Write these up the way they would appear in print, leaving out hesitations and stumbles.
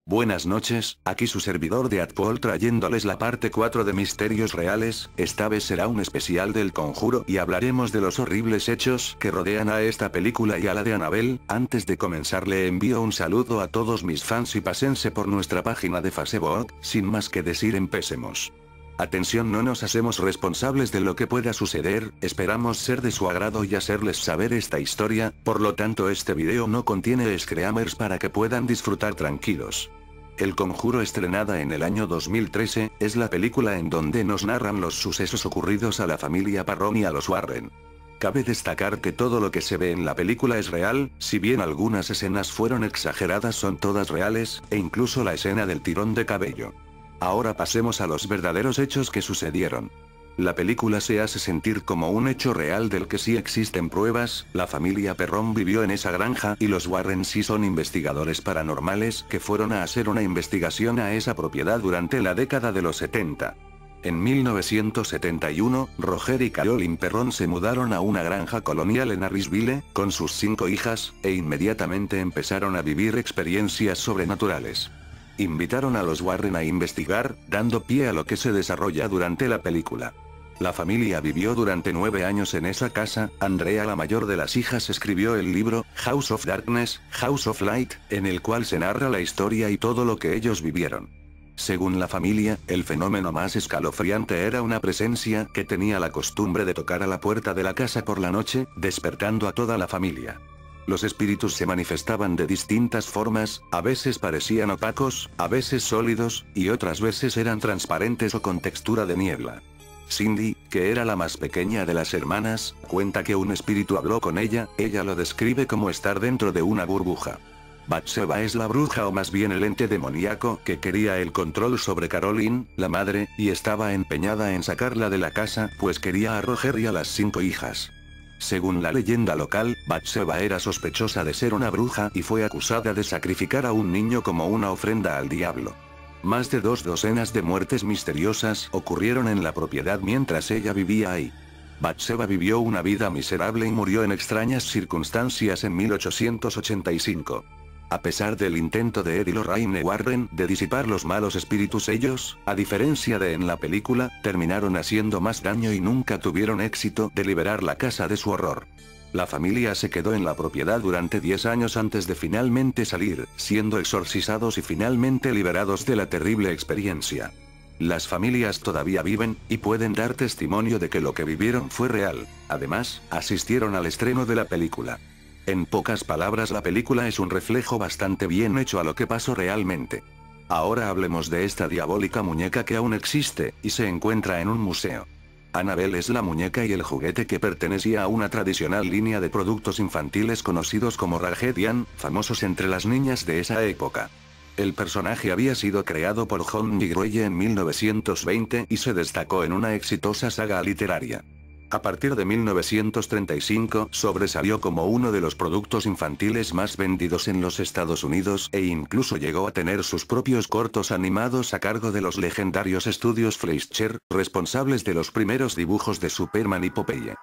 Buenas noches, aquí su servidor de Adpol trayéndoles la parte 4 de Misterios Reales. Esta vez será un especial del Conjuro y hablaremos de los horribles hechos que rodean a esta película y a la de Annabelle. Antes de comenzar le envío un saludo a todos mis fans y pásense por nuestra página de Facebook. Sin más que decir, empecemos. Atención, no nos hacemos responsables de lo que pueda suceder, esperamos ser de su agrado y hacerles saber esta historia, por lo tanto este video no contiene screamers para que puedan disfrutar tranquilos. El Conjuro, estrenada en el año 2013, es la película en donde nos narran los sucesos ocurridos a la familia Parron y a los Warren. Cabe destacar que todo lo que se ve en la película es real, si bien algunas escenas fueron exageradas, son todas reales, e incluso la escena del tirón de cabello. Ahora pasemos a los verdaderos hechos que sucedieron. La película se hace sentir como un hecho real del que sí existen pruebas. La familia Perron vivió en esa granja y los Warren sí son investigadores paranormales que fueron a hacer una investigación a esa propiedad durante la década de los 70. En 1971, Roger y Carolyn Perron se mudaron a una granja colonial en Harrisville, con sus 5 hijas, e inmediatamente empezaron a vivir experiencias sobrenaturales. Invitaron a los Warren a investigar, dando pie a lo que se desarrolla durante la película. La familia vivió durante 9 años en esa casa. Andrea, la mayor de las hijas, escribió el libro, House of Darkness, House of Light, en el cual se narra la historia y todo lo que ellos vivieron. Según la familia, el fenómeno más escalofriante era una presencia que tenía la costumbre de tocar a la puerta de la casa por la noche, despertando a toda la familia. Los espíritus se manifestaban de distintas formas, a veces parecían opacos, a veces sólidos, y otras veces eran transparentes o con textura de niebla. Cindy, que era la más pequeña de las hermanas, cuenta que un espíritu habló con ella lo describe como estar dentro de una burbuja. Bathsheba es la bruja, o más bien el ente demoníaco, que quería el control sobre Carolyn, la madre, y estaba empeñada en sacarla de la casa, pues quería a Roger y a las 5 hijas. Según la leyenda local, Bathsheba era sospechosa de ser una bruja y fue acusada de sacrificar a un niño como una ofrenda al diablo. Más de 2 docenas de muertes misteriosas ocurrieron en la propiedad mientras ella vivía ahí. Bathsheba vivió una vida miserable y murió en extrañas circunstancias en 1885. A pesar del intento de Ed y Lorraine Warren de disipar los malos espíritus, ellos, a diferencia de en la película, terminaron haciendo más daño y nunca tuvieron éxito de liberar la casa de su horror. La familia se quedó en la propiedad durante 10 años antes de finalmente salir, siendo exorcizados y finalmente liberados de la terrible experiencia. Las familias todavía viven, y pueden dar testimonio de que lo que vivieron fue real. Además, asistieron al estreno de la película. En pocas palabras, la película es un reflejo bastante bien hecho a lo que pasó realmente. Ahora hablemos de esta diabólica muñeca que aún existe, y se encuentra en un museo. Annabelle es la muñeca y el juguete que pertenecía a una tradicional línea de productos infantiles conocidos como Ragged Ann, famosos entre las niñas de esa época. El personaje había sido creado por John Miguel en 1920 y se destacó en una exitosa saga literaria. A partir de 1935, sobresalió como uno de los productos infantiles más vendidos en los Estados Unidos, e incluso llegó a tener sus propios cortos animados a cargo de los legendarios estudios Fleischer, responsables de los primeros dibujos de Superman y Popeye.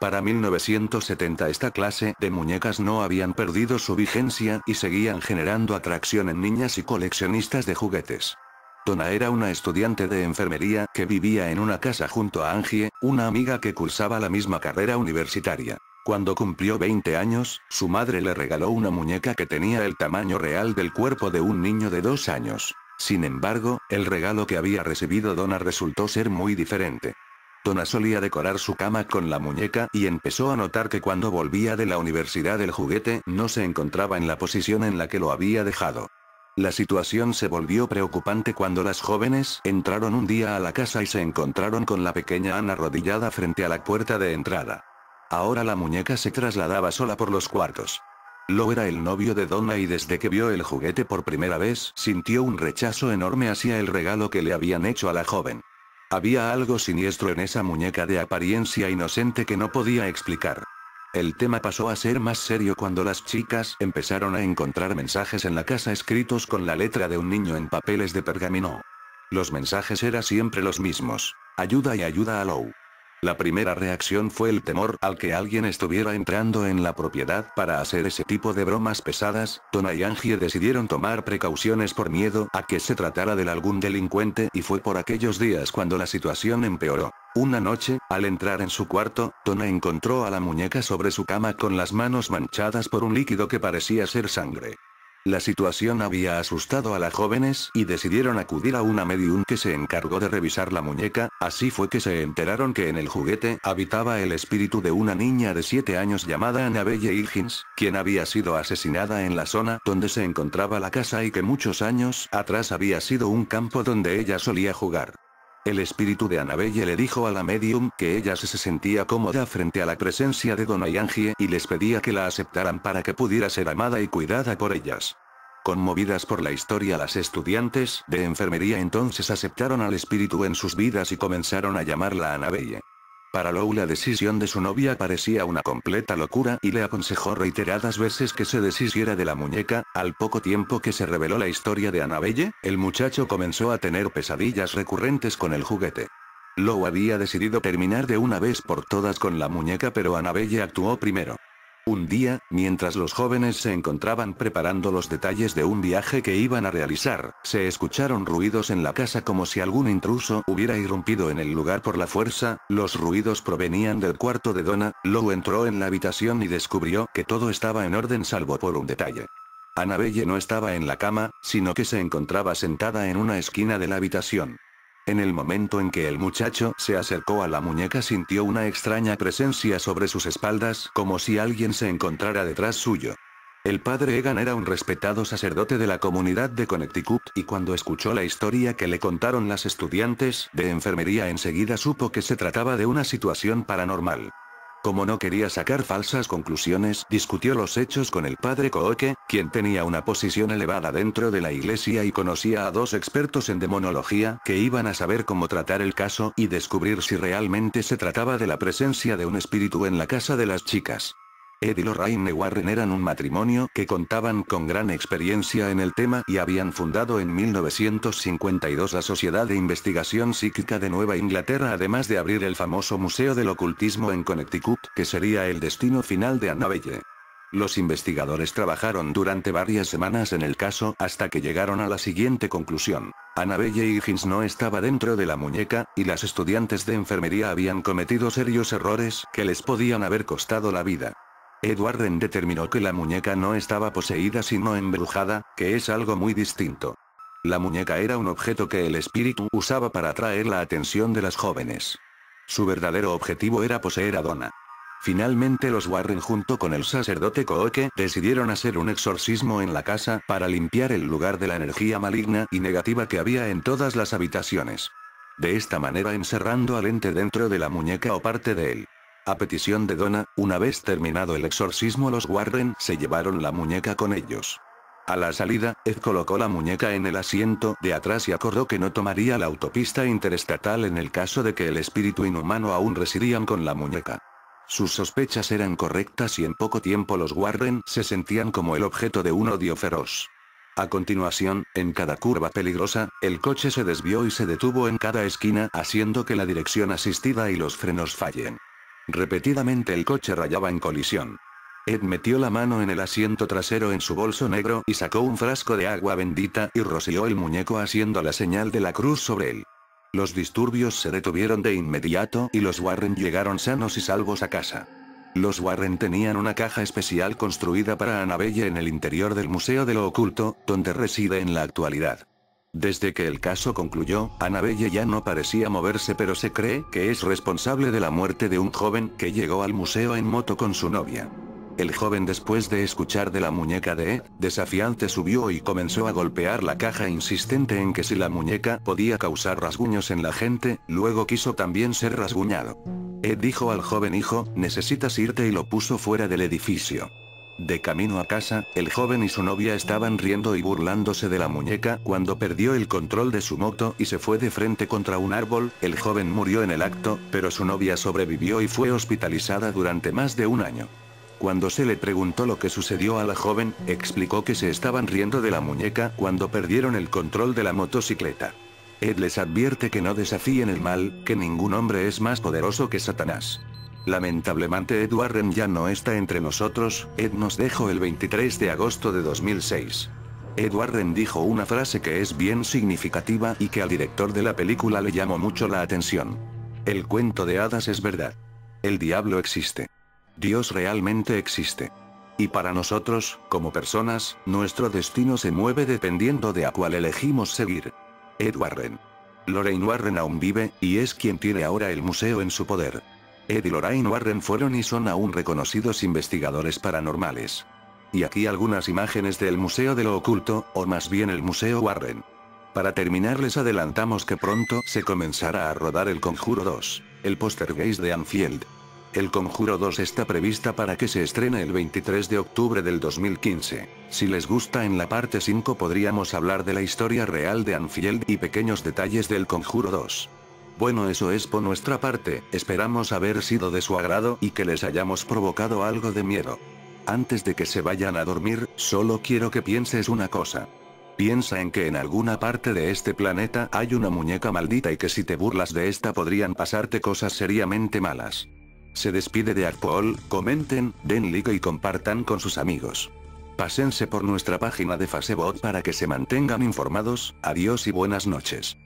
Para 1970 esta clase de muñecas no habían perdido su vigencia y seguían generando atracción en niñas y coleccionistas de juguetes. Donna era una estudiante de enfermería que vivía en una casa junto a Angie, una amiga que cursaba la misma carrera universitaria. Cuando cumplió 20 años, su madre le regaló una muñeca que tenía el tamaño real del cuerpo de un niño de 2 años. Sin embargo, el regalo que había recibido Donna resultó ser muy diferente. Donna solía decorar su cama con la muñeca y empezó a notar que cuando volvía de la universidad el juguete no se encontraba en la posición en la que lo había dejado. La situación se volvió preocupante cuando las jóvenes entraron un día a la casa y se encontraron con la pequeña Anna arrodillada frente a la puerta de entrada. Ahora la muñeca se trasladaba sola por los cuartos. Lo era el novio de Donna y desde que vio el juguete por primera vez sintió un rechazo enorme hacia el regalo que le habían hecho a la joven. Había algo siniestro en esa muñeca de apariencia inocente que no podía explicar. El tema pasó a ser más serio cuando las chicas empezaron a encontrar mensajes en la casa escritos con la letra de un niño en papeles de pergamino. Los mensajes eran siempre los mismos. Ayuda y ayuda a Lou. La primera reacción fue el temor al que alguien estuviera entrando en la propiedad para hacer ese tipo de bromas pesadas. Donna y Angie decidieron tomar precauciones por miedo a que se tratara de algún delincuente y fue por aquellos días cuando la situación empeoró. Una noche, al entrar en su cuarto, Donna encontró a la muñeca sobre su cama con las manos manchadas por un líquido que parecía ser sangre. La situación había asustado a las jóvenes y decidieron acudir a una medium que se encargó de revisar la muñeca. Así fue que se enteraron que en el juguete habitaba el espíritu de una niña de 7 años llamada Annabelle Higgins, quien había sido asesinada en la zona donde se encontraba la casa y que muchos años atrás había sido un campo donde ella solía jugar. El espíritu de Annabelle le dijo a la medium que ella se sentía cómoda frente a la presencia de Donna y Angie y les pedía que la aceptaran para que pudiera ser amada y cuidada por ellas. Conmovidas por la historia, las estudiantes de enfermería entonces aceptaron al espíritu en sus vidas y comenzaron a llamarla Annabelle. Para Lou la decisión de su novia parecía una completa locura y le aconsejó reiteradas veces que se deshiciera de la muñeca. Al poco tiempo que se reveló la historia de Annabelle, el muchacho comenzó a tener pesadillas recurrentes con el juguete. Lou había decidido terminar de una vez por todas con la muñeca, pero Annabelle actuó primero. Un día, mientras los jóvenes se encontraban preparando los detalles de un viaje que iban a realizar, se escucharon ruidos en la casa como si algún intruso hubiera irrumpido en el lugar por la fuerza. Los ruidos provenían del cuarto de Donna. Lou entró en la habitación y descubrió que todo estaba en orden salvo por un detalle. Annabelle no estaba en la cama, sino que se encontraba sentada en una esquina de la habitación. En el momento en que el muchacho se acercó a la muñeca sintió una extraña presencia sobre sus espaldas, como si alguien se encontrara detrás suyo. El padre Egan era un respetado sacerdote de la comunidad de Connecticut y cuando escuchó la historia que le contaron las estudiantes de enfermería enseguida supo que se trataba de una situación paranormal. Como no quería sacar falsas conclusiones, discutió los hechos con el padre Kooke, quien tenía una posición elevada dentro de la iglesia y conocía a 2 expertos en demonología que iban a saber cómo tratar el caso y descubrir si realmente se trataba de la presencia de un espíritu en la casa de las chicas. Ed y Lorraine Warren eran un matrimonio que contaban con gran experiencia en el tema y habían fundado en 1952 la Sociedad de Investigación Psíquica de Nueva Inglaterra, además de abrir el famoso Museo del Ocultismo en Connecticut, que sería el destino final de Annabelle. Los investigadores trabajaron durante varias semanas en el caso hasta que llegaron a la siguiente conclusión. Annabelle Higgins no estaba dentro de la muñeca, y las estudiantes de enfermería habían cometido serios errores que les podían haber costado la vida. Ed Warren determinó que la muñeca no estaba poseída sino embrujada, que es algo muy distinto. La muñeca era un objeto que el espíritu usaba para atraer la atención de las jóvenes. Su verdadero objetivo era poseer a Donna. Finalmente los Warren junto con el sacerdote Kooke decidieron hacer un exorcismo en la casa para limpiar el lugar de la energía maligna y negativa que había en todas las habitaciones. De esta manera encerrando al ente dentro de la muñeca o parte de él. A petición de Donna, una vez terminado el exorcismo, los Warren se llevaron la muñeca con ellos. A la salida, Ed colocó la muñeca en el asiento de atrás y acordó que no tomaría la autopista interestatal en el caso de que el espíritu inhumano aún residían con la muñeca. Sus sospechas eran correctas y en poco tiempo los Warren se sentían como el objeto de un odio feroz. A continuación, en cada curva peligrosa, el coche se desvió y se detuvo en cada esquina, haciendo que la dirección asistida y los frenos fallen. Repetidamente el coche rayaba en colisión. Ed metió la mano en el asiento trasero en su bolso negro y sacó un frasco de agua bendita y roció el muñeco haciendo la señal de la cruz sobre él. Los disturbios se detuvieron de inmediato y los Warren llegaron sanos y salvos a casa. Los Warren tenían una caja especial construida para Annabelle en el interior del Museo de lo Oculto, donde reside en la actualidad. Desde que el caso concluyó, Annabelle ya no parecía moverse, pero se cree que es responsable de la muerte de un joven que llegó al museo en moto con su novia. El joven, después de escuchar de la muñeca de Ed, desafiante subió y comenzó a golpear la caja insistente en que si la muñeca podía causar rasguños en la gente, luego quiso también ser rasguñado. Ed dijo al joven: hijo, necesitas irte, y lo puso fuera del edificio. De camino a casa, el joven y su novia estaban riendo y burlándose de la muñeca cuando perdió el control de su moto y se fue de frente contra un árbol. El joven murió en el acto, pero su novia sobrevivió y fue hospitalizada durante más de un año. Cuando se le preguntó lo que sucedió a la joven, explicó que se estaban riendo de la muñeca cuando perdieron el control de la motocicleta. Ed les advierte que no desafíen el mal, que ningún hombre es más poderoso que Satanás. Lamentablemente Ed Warren ya no está entre nosotros. Ed nos dejó el 23 de agosto de 2006. Ed Warren dijo una frase que es bien significativa y que al director de la película le llamó mucho la atención. El cuento de hadas es verdad. El diablo existe. Dios realmente existe. Y para nosotros, como personas, nuestro destino se mueve dependiendo de a cuál elegimos seguir. Ed Warren. Lorraine Warren aún vive, y es quien tiene ahora el museo en su poder. Ed y Lorraine Warren fueron y son aún reconocidos investigadores paranormales. Y aquí algunas imágenes del Museo de lo Oculto, o más bien el Museo Warren. Para terminar les adelantamos que pronto se comenzará a rodar El Conjuro 2, el Poltergeist de Anfield. El Conjuro 2 está prevista para que se estrene el 23 de octubre del 2015. Si les gusta, en la parte 5 podríamos hablar de la historia real de Anfield y pequeños detalles del Conjuro 2. Bueno, eso es por nuestra parte, esperamos haber sido de su agrado y que les hayamos provocado algo de miedo. Antes de que se vayan a dormir, solo quiero que pienses una cosa. Piensa en que en alguna parte de este planeta hay una muñeca maldita y que si te burlas de esta podrían pasarte cosas seriamente malas. Se despide de Adpool, comenten, den like y compartan con sus amigos. Pásense por nuestra página de Facebook para que se mantengan informados. Adiós y buenas noches.